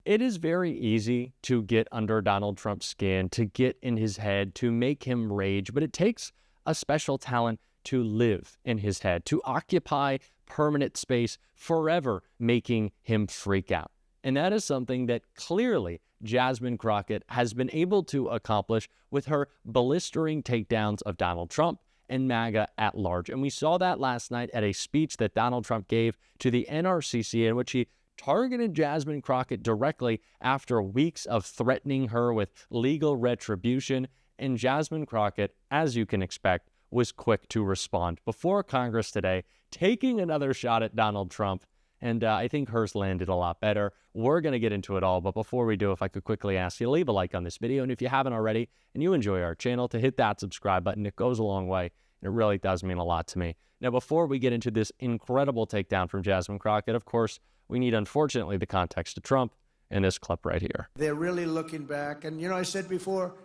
It is very easy to get under Donald Trump's skin, to get in his head, to make him rage, but it takes a special talent to live in his head, to occupy permanent space forever, making him freak out. And that is something that clearly Jasmine Crockett has been able to accomplish with her blistering takedowns of Donald Trump and MAGA at large. And we saw that last night at a speech that Donald Trump gave to the NRCC, in which he targeted Jasmine Crockett directly after weeks of threatening her with legal retribution. And Jasmine Crockett, as you can expect, was quick to respond before Congress today, taking another shot at Donald Trump. And I think hers landed a lot better. We're going to get into it all, but before we do, if I could quickly ask you to leave a like on this video, and if you haven't already and you enjoy our channel, to hit that subscribe button. It goes a long way, and it really does mean a lot to me. Now, before we get into this incredible takedown from Jasmine Crockett, of course, we need, unfortunately, the context of Trump in this clip right here. They're really looking back. And, I said before,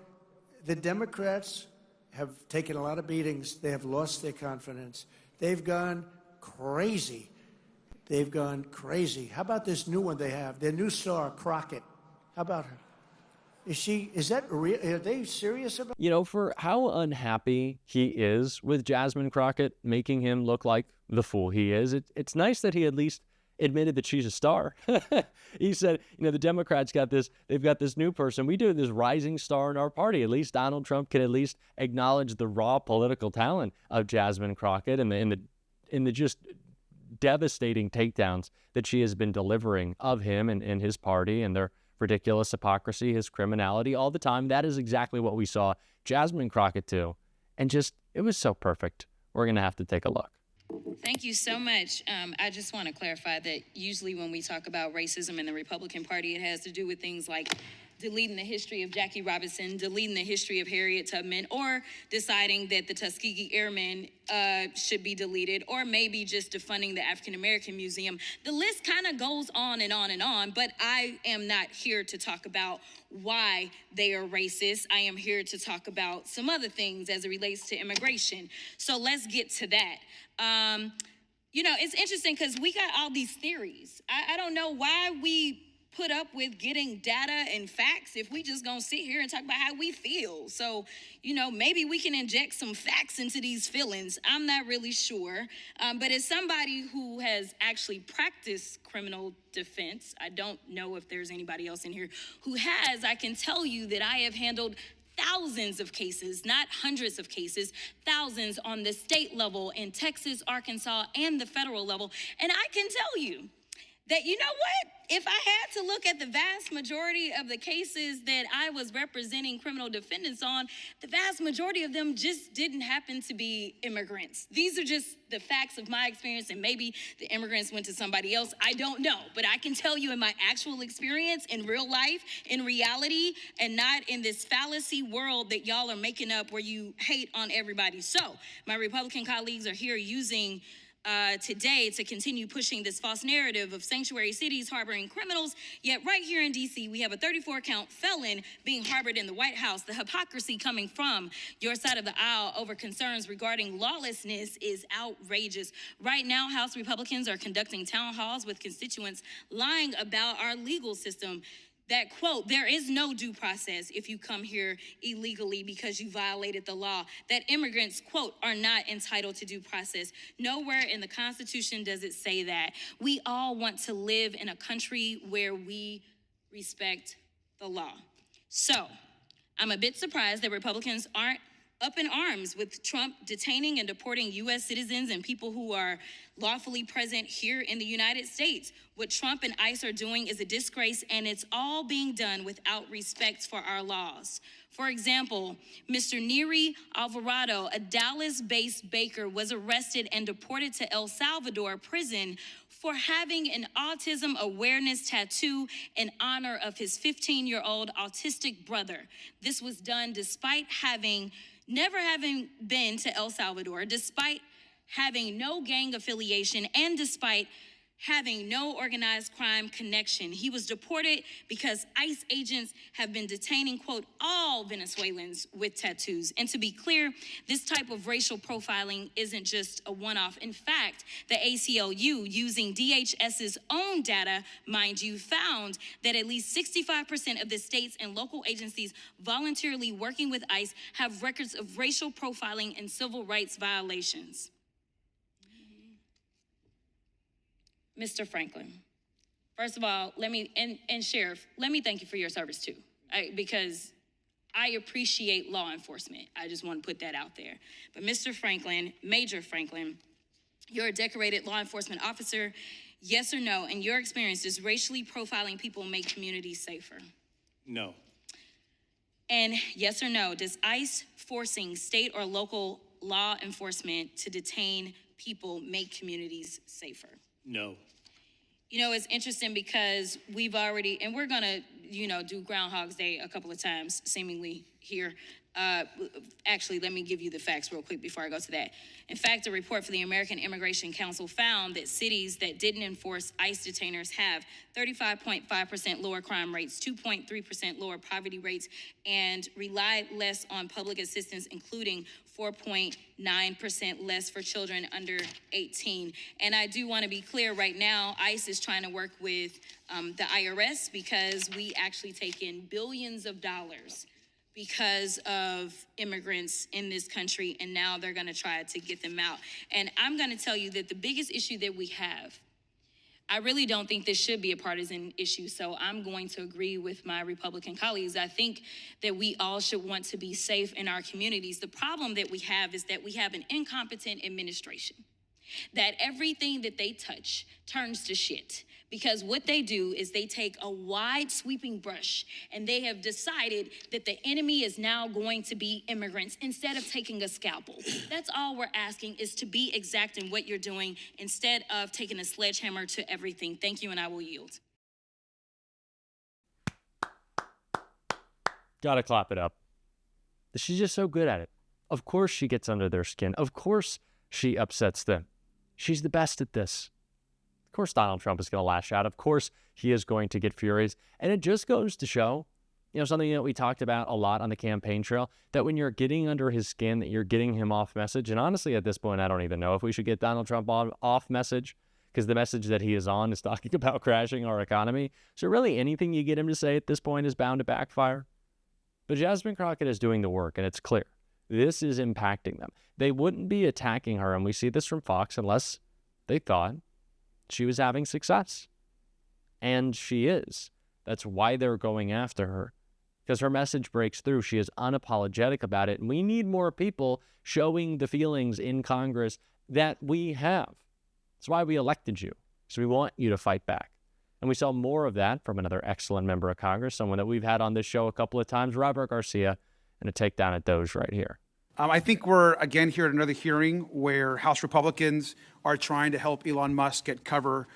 the Democrats have taken a lot of beatings. They have lost their confidence. They've gone crazy. They've gone crazy. How about this new one they have? Their new star, Crockett. How about her? Is that real? Are they serious about it? For how unhappy he is with Jasmine Crockett, making him look like the fool he is, it's nice that he at least admitted that she's a star. He said, the Democrats they've got this new person. We do this rising star in our party. At least Donald Trump can at least acknowledge the raw political talent of Jasmine Crockett and in the just devastating takedowns that she has been delivering of him and his party and their ridiculous hypocrisy, his criminality all the time. That is exactly what we saw Jasmine Crockett do. And it was so perfect. We're going to have to take a look. Thank you so much. I just want to clarify that usually when we talk about racism in the Republican Party, it has to do with things like deleting the history of Jackie Robinson, deleting the history of Harriet Tubman, or deciding that the Tuskegee Airmen should be deleted, or maybe just defunding the African American Museum. The list kind of goes on and on and on, but I am not here to talk about why they are racist. I am here to talk about some other things as it relates to immigration. So let's get to that. It's interesting because we got all these theories. I don't know why we put up with getting data and facts if we just gonna sit here and talk about how we feel. So, maybe we can inject some facts into these feelings. I'm not really sure. But as somebody who has actually practiced criminal defense, I don't know if there's anybody else in here who has, I can tell you that I have handled thousands of cases, not hundreds of cases, thousands on the state level in Texas, Arkansas, and the federal level. And I can tell you that, if I had to look at the vast majority of the cases that I was representing criminal defendants on, the vast majority of them just didn't happen to be immigrants. These are just the facts of my experience, and maybe the immigrants went to somebody else. I don't know, but I can tell you in my actual experience in real life, in reality, and not in this fallacy world that y'all are making up where you hate on everybody. So my Republican colleagues are here using today to continue pushing this false narrative of sanctuary cities harboring criminals. Yet right here in D.C., we have a 34-count felon being harbored in the White House. The hypocrisy coming from your side of the aisle over concerns regarding lawlessness is outrageous. Right now, House Republicans are conducting town halls with constituents lying about our legal system. That, quote, there is no due process if you come here illegally because you violated the law. That immigrants, quote, are not entitled to due process. Nowhere in the Constitution does it say that. We all want to live in a country where we respect the law. So I'm a bit surprised that Republicans aren't up in arms with Trump detaining and deporting U.S. citizens and people who are lawfully present here in the United States. What Trump and ICE are doing is a disgrace, and it's all being done without respect for our laws. For example, Mr. Neri Alvarado, a Dallas-based baker, was arrested and deported to El Salvador prison for having an autism awareness tattoo in honor of his 15-year-old autistic brother. This was done despite never having been to El Salvador, despite having no gang affiliation, and despite having no organized crime connection. He was deported because ICE agents have been detaining, quote, all Venezuelans with tattoos. And to be clear, this type of racial profiling isn't just a one-off. In fact, the ACLU, using DHS's own data, mind you, found that at least 65% of the states and local agencies voluntarily working with ICE have records of racial profiling and civil rights violations. Mr. Franklin, first of all, and Sheriff, let me thank you for your service too, because I appreciate law enforcement. I just want to put that out there. But Mr. Franklin, Major Franklin, you're a decorated law enforcement officer. Yes or no, in your experience, does racially profiling people make communities safer? No. And yes or no, does ICE forcing state or local law enforcement to detain people make communities safer? No. You know, it's interesting because we've already, and we're gonna, do Groundhog's Day a couple of times, seemingly here. Actually, let me give you the facts real quick before I go to that. In fact, a report for the American Immigration Council found that cities that didn't enforce ICE detainers have 35.5% lower crime rates, 2.3% lower poverty rates, and relied less on public assistance, including 4.9% less for children under 18. And I do want to be clear right now, ICE is trying to work with the IRS because we actually take in billions of dollars because of immigrants in this country, and now they're gonna try to get them out. And I'm gonna tell you that the biggest issue that we have, I really don't think this should be a partisan issue, so I'm going to agree with my Republican colleagues. I think that we all should want to be safe in our communities. The problem that we have is that we have an incompetent administration, that everything that they touch turns to shit. Because what they do is they take a wide sweeping brush and they have decided that the enemy is now going to be immigrants instead of taking a scalpel. That's all we're asking, is to be exact in what you're doing instead of taking a sledgehammer to everything. Thank you, and I will yield. Gotta clap it up. She's just so good at it. Of course she gets under their skin. Of course she upsets them. She's the best at this. Of course Donald Trump is going to lash out. Of course he is going to get furious. And it just goes to show, something that we talked about a lot on the campaign trail, that when you're getting under his skin, that you're getting him off message. And honestly, at this point, I don't even know if we should get Donald Trump off message, because the message that he is on is talking about crashing our economy. So really anything you get him to say at this point is bound to backfire. But Jasmine Crockett is doing the work, and it's clear. This is impacting them. They wouldn't be attacking her, and we see this from Fox, unless they thought she was having success. And she is. That's why they're going after her, because her message breaks through. She is unapologetic about it. And we need more people showing the feelings in Congress that we have. That's why we elected you. So we want you to fight back. And we saw more of that from another excellent member of Congress, someone that we've had on this show a couple of times, Robert Garcia, and a takedown at Doge right here. I think we're, again, here at another hearing where House Republicans are trying to help Elon Musk get cover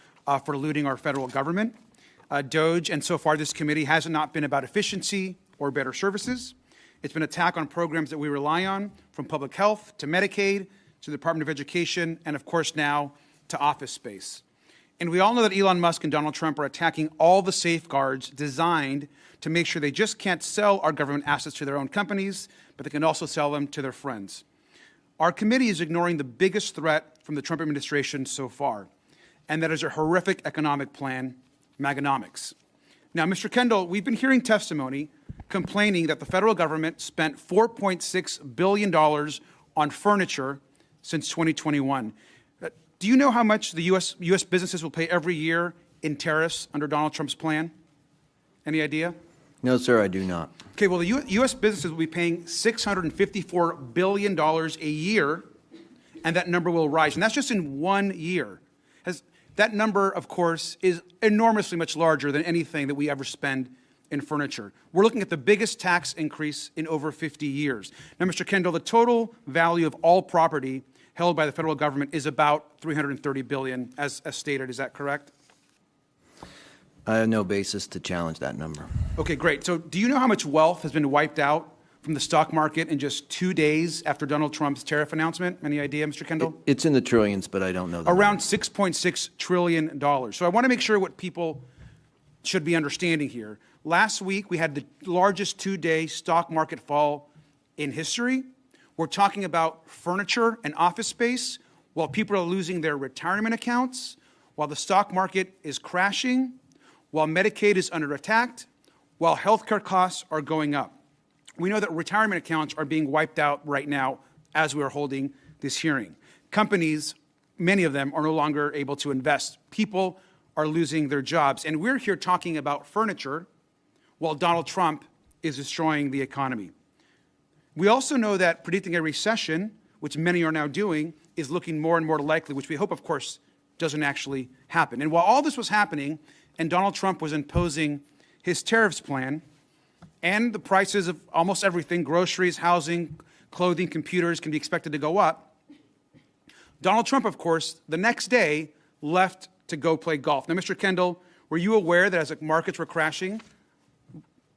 for looting our federal government. Doge, and so far this committee, has not been about efficiency or better services. It's been an attack on programs that we rely on, from public health to Medicaid to the Department of Education, and of course now to office space. And we all know that Elon Musk and Donald Trump are attacking all the safeguards designed to make sure they just can't sell our government assets to their own companies, but they can also sell them to their friends. Our committee is ignoring the biggest threat from the Trump administration so far, and that is a horrific economic plan, Maganomics. Now, Mr. Kendall, we've been hearing testimony complaining that the federal government spent $4.6 billion on furniture since 2021. Do you know how much the U.S. businesses will pay every year in tariffs under Donald Trump's plan? Any idea? No, sir, I do not. Okay, well, the U.S. businesses will be paying $654 billion a year, and that number will rise. And that's just in 1 year. That number, of course, is enormously much larger than anything that we ever spend in furniture. We're looking at the biggest tax increase in over 50 years. Now, Mr. Kendall, the total value of all property held by the federal government is about $330 billion, as stated. Is that correct? I have no basis to challenge that number. Okay, great. So do you know how much wealth has been wiped out from the stock market in just 2 days after Donald Trump's tariff announcement? Any idea, Mr. Kendall? It's in the trillions, but I don't know. Around $6.6 trillion. So I want to make sure what people should be understanding here. Last week, we had the largest 2-day stock market fall in history. We're talking about furniture and office space while people are losing their retirement accounts, while the stock market is crashing, while Medicaid is under attack, while healthcare costs are going up. We know that retirement accounts are being wiped out right now as we are holding this hearing. Companies, many of them, are no longer able to invest. People are losing their jobs. And we're here talking about furniture while Donald Trump is destroying the economy. We also know that predicting a recession, which many are now doing, is looking more and more likely, which we hope, of course, doesn't actually happen. And while all this was happening and Donald Trump was imposing his tariffs plan, and the prices of almost everything, groceries, housing, clothing, computers, can be expected to go up, Donald Trump, of course, the next day left to go play golf. Now, Mr. Kendall, were you aware that as the markets were crashing,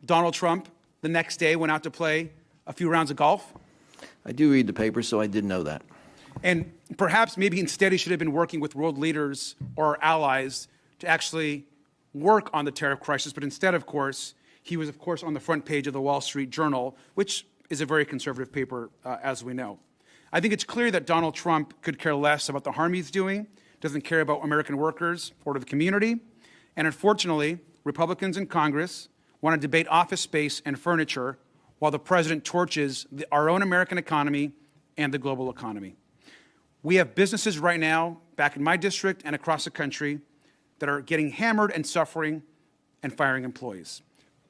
Donald Trump the next day went out to play a few rounds of golf? I do read the paper, so I did know that. And perhaps maybe instead he should have been working with world leaders or allies to actually work on the tariff crisis. But instead, of course, he was, of course, on the front page of the Wall Street Journal, which is a very conservative paper, as we know. I think it's clear that Donald Trump could care less about the harm he's doing, doesn't care about American workers or the community. And unfortunately, Republicans in Congress want to debate office space and furniture while the president torches our own American economy and the global economy. We have businesses right now, back in my district and across the country, that are getting hammered and suffering and firing employees.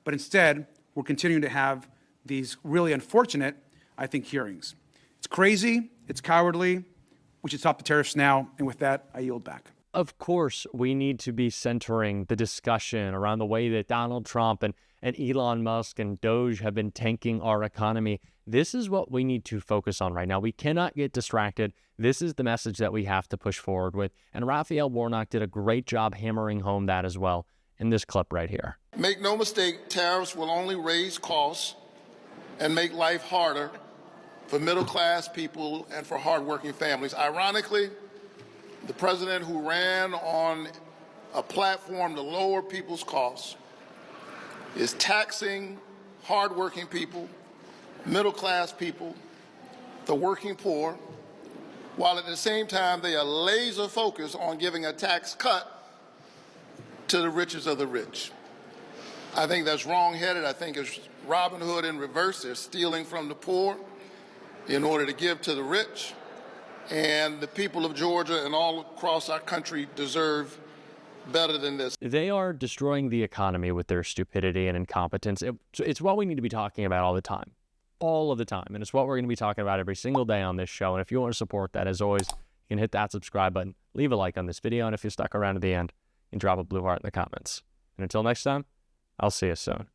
But instead, we're continuing to have these really unfortunate, I think, hearings. It's crazy, it's cowardly. We should stop the tariffs now. And with that, I yield back. Of course, we need to be centering the discussion around the way that Donald Trump and Elon Musk and Doge have been tanking our economy. This is what we need to focus on right now. We cannot get distracted. This is the message that we have to push forward with. And Raphael Warnock did a great job hammering home that as well in this clip right here. Make no mistake, tariffs will only raise costs and make life harder for middle-class people and for hardworking families. Ironically, the president who ran on a platform to lower people's costs is taxing hardworking people, middle-class people, the working poor, while at the same time they are laser focused on giving a tax cut to the richest of the rich. I think that's wrong-headed. I think it's Robin Hood in reverse. They're stealing from the poor in order to give to the rich. And the people of Georgia and all across our country deserve better than this. They are destroying the economy with their stupidity and incompetence. It's what we need to be talking about all the time. All of the time. And it's what we're going to be talking about every single day on this show. And if you want to support that, as always, you can hit that subscribe button, leave a like on this video, and if you're stuck around to the end, you can drop a blue heart in the comments. And until next time, I'll see you soon.